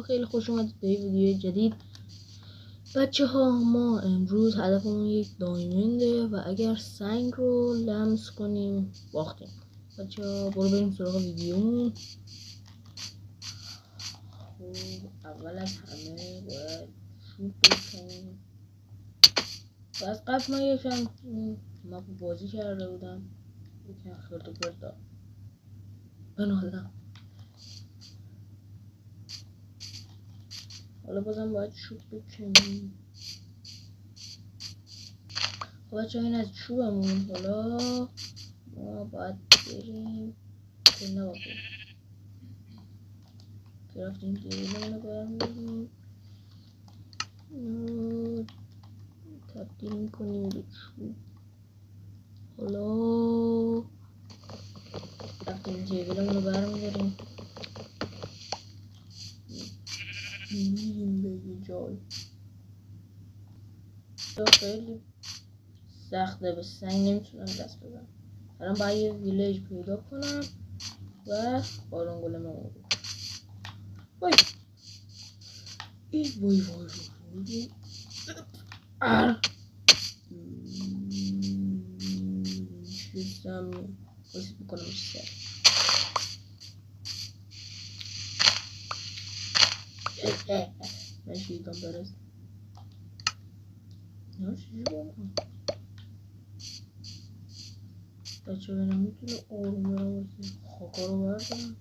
خیلی خوش اومدید به ویدیو جدید. بچه ها، ما امروز هدفمون یک دایمنده و اگر سنگ رو لمس کنیم باختیم. بچه ها برو بریم سراغ ویدیومون. خب اول از همه باید شروع کنیم. و از قبل من یکم بازی کرده بودم، یکم خرد و پرت بنالم. حالا بازم باید چوب بکنیم. خب بچه این از چوبمون. حالا ما باید بریم کنه باید کرافتینگ تیبلمون رو برمیداریم، تبدیل میکنیم به چوب. حالا کرافتینگ تیبلمون رو برمیداریم میریم به یه جای. خیلی سخته، به سنگ نمیتونم دست بزنم. الان باید یه ویلیج پیدا کنم و بارون گلمون رو وای وای وای وای شدم باید بکنم سر من شیطان پرست. نه چیزی بکنم بچه بینم میتونه آروم برم واسه خاکا رو بردارم.